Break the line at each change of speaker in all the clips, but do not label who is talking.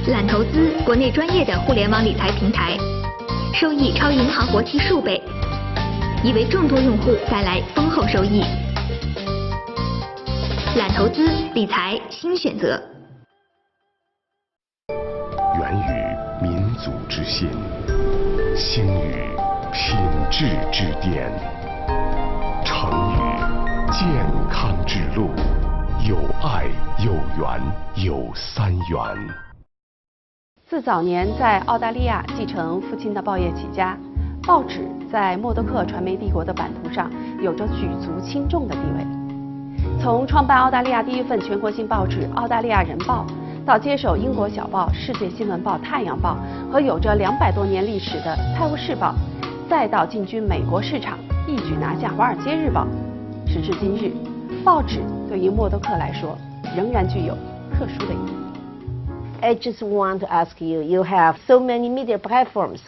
揽投资国内专业的互联网理财平台，收益超银行活期数倍，已为众多用户带来丰厚收益。揽投资理财新选择，
源于民族之心，兴于品质之巅，成于健康之路。有爱有缘有三元。
自早年在澳大利亚继承父亲的报业起家，报纸在默多克传媒帝国的版图上有着举足轻重的地位。从创办澳大利亚第一份全国性报纸《澳大利亚人报》，到接手英国小报《世界新闻报》《太阳报》和有着200多年历史的《泰晤士报》，再到进军美国市场，一举拿下《华尔街日报》。时至今日，报纸对于默多克来说仍然具有特殊的意义。
I just want to ask you, you have so many media platforms.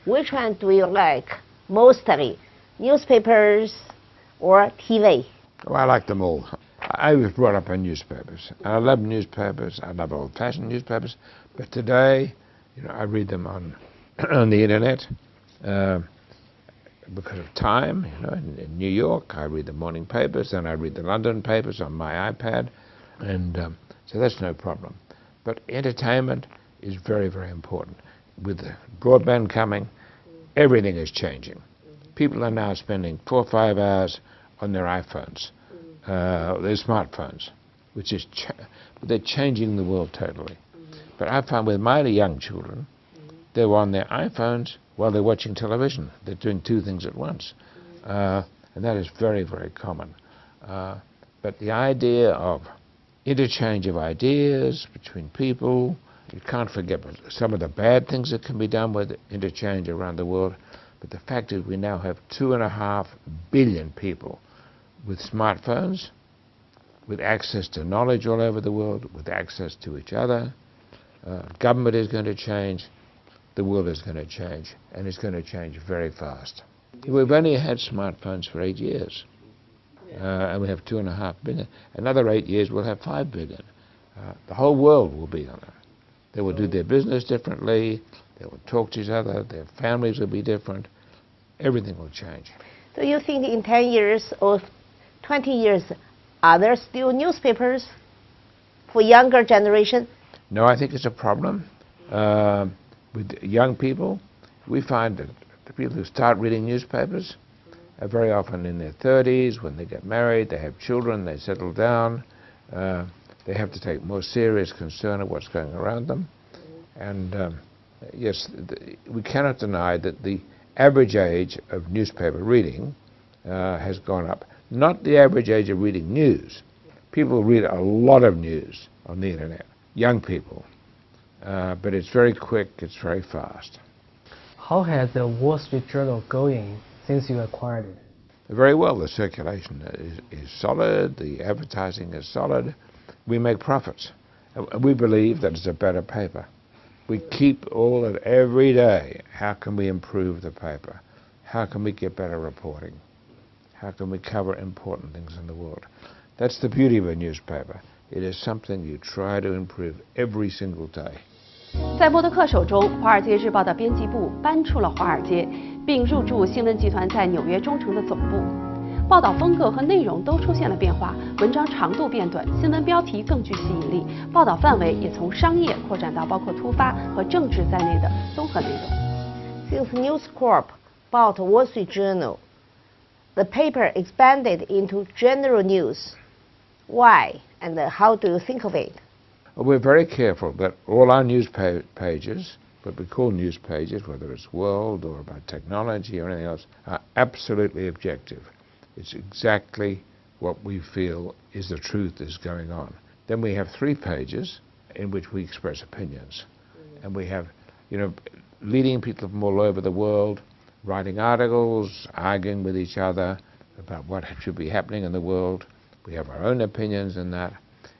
Which one do you like mostly, newspapers or TV?
Oh, I like them all. I was brought up on newspapers. I love newspapers. I love old-fashioned newspapers. But today, I read them on the internet because of time. In New York, I read the morning papers, and I read the London papers on my iPad, and so that's no problem. But entertainment is very, very important. With the broadband coming, everything is changing. People are now spending 4 or 5 hours on their iPhones, their smartphones, which is they're changing the world totally. But I find with my young children, they're on their iPhones while they're watching television. They're doing 2 things at once, and that is very, very common. But the idea of interchange of ideas between people, you can't forget some of the bad things that can be done with interchange around the world. But the fact is we now have 2.5 billion people with smartphones, with access to knowledge all over the world, with access to each other. Government is going to change, the world is going to change, and it's going to change very fast. We've only had smartphones for 8 years, and we have 2.5 billion. Another 8 years we'll have 5 billion. The whole world will be on it. They will do their business differently, they will talk to each other, their families will be different, everything will change.
Do you think in 10 years or 20 years, are there still newspapers for younger generation?
No, I think it's a problem. With young people, we find that the people who start reading newspapers are very often in their 30s. When they get married, they have children, they settle down. They have to take more serious concern of what's going around them. And yes, we cannot deny that the average age of newspaper reading has gone up. Not the average age of reading news. People read a lot of news on the internet, young people. But it's very quick, it's very fast.
How has the Wall Street Journal going since you acquired it?
Very well. The circulation is solid, the advertising is solid. We make profits. We believe that it's a better paper. We keep all of every day. How can we improve the paper? How can we get better reporting? How can we cover important things in the world? That's the beauty of a newspaper. It is something you try to improve every single day.
在默多克手中，《华尔街日报》的编辑部搬出了华尔街，并入驻新闻集团在纽约中城的总部。报道风格和内容都出现了变化，文章长度变短，新闻标题更具吸引力，报道范围也从商业扩展到包括突发和政治在内的综合内容。
Since News Corp bought Wall Street Journal, the paper expanded into general news. Why and how do you think of it?
Well, we're very careful that all our news pages, what we call news pages, whether it's world or about technology or anything else, are absolutely objective. It's exactly what we feel is the truth is going on. Then we have 3 pages in which we express opinions. And we have, leading people from all over the world, writing articles, arguing with each other about what should be happening in the world. We have our own opinions in that.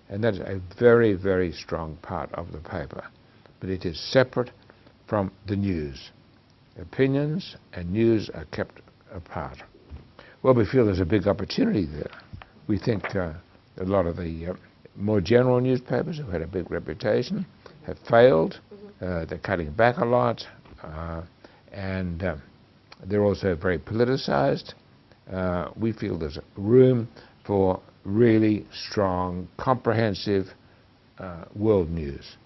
And that's a very, very strong part of the paper. But it is separate from the news. Opinions and news are kept apart. Well, we feel there's a big opportunity there. We think a lot of the more general newspapers who had a big reputation have failed. they're cutting back a lot, and they're also very politicized. We feel there's room for really strong, comprehensive world news.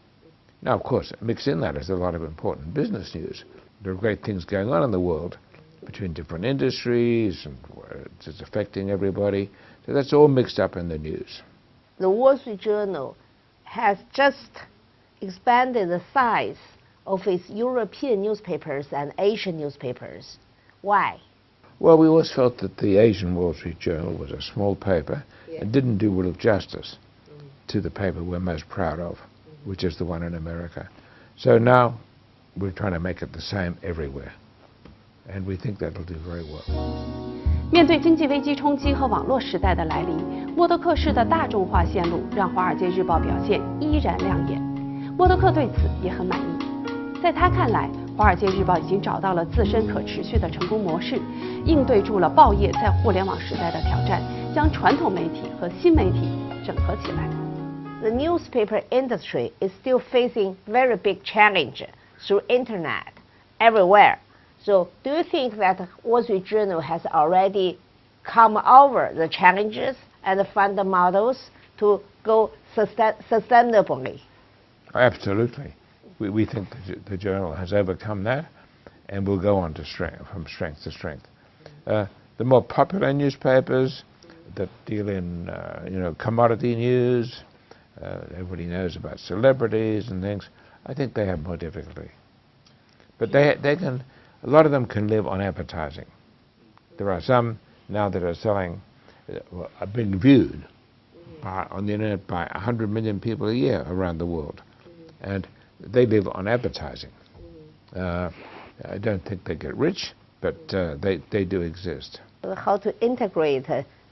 Now, of course, mixed in that is a lot of important business news. There are great things going on in the world between different industries, and it's affecting everybody. So that's all mixed up in the news.
The Wall Street Journal has just expanded the size of its European newspapers and Asian newspapers. Why?
Well, we always felt that the Asian Wall Street Journal was a small paper and didn't do real justice to the paper we're most proud of, which is the one in America. So now we're trying to make it the same everywhere, and we think that'll do very well.
面对经济危机冲击和网络时代的来临，默多克式的大众化线路让《华尔街日报》表现依然亮眼。默多克对此也很满意。在他看来，《华尔街日报》已经找到了自身可持续的成功模式，应对住了报业在互联网时代的挑战，将传统媒体和新媒体整合起来。
The newspaper industry is still facing very big challenge through internet everywhere. So do you think that Wall Street Journal has already come over the challenges and found the models to go sustainably?
Absolutely. We think the journal has overcome that and will go on to from strength to strength. The more popular newspapers that deal in commodity news, everybody knows about celebrities and things, I think they have more difficulty. But they can, a lot of them can live on advertising. There are some now that are selling, are being viewed on the internet by 100 million people a year around the world, and they live on advertising. I don't think they get rich, but they do exist.
How to integrate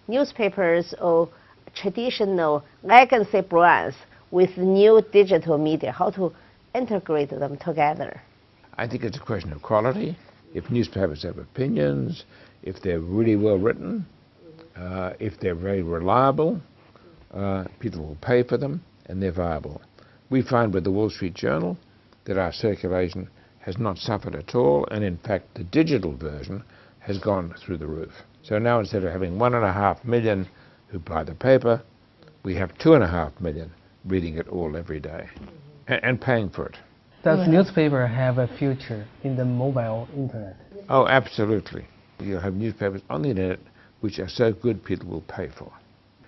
newspapers or traditional legacy brands with new digital media? How to integrate them together?
I think it's a question of quality. If newspapers have opinions, if they're really well written, if they're very reliable, people will pay for them and they're viable. We find with the Wall Street Journal that our circulation has not suffered at all, and in fact the digital version has gone through the roof. So now instead of having 1.5 million who buy the paper, we have 2.5 million reading it all every day and paying for it.
Does newspaper have a future in the mobile internet?
Oh, absolutely. You'll have newspapers on the internet which are so good people will pay for.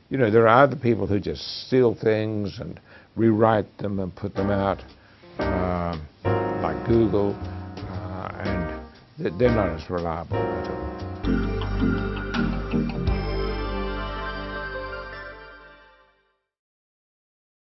You know, there are other people who just steal things and rewrite them and put them out, like Google, and they're not as reliable at all.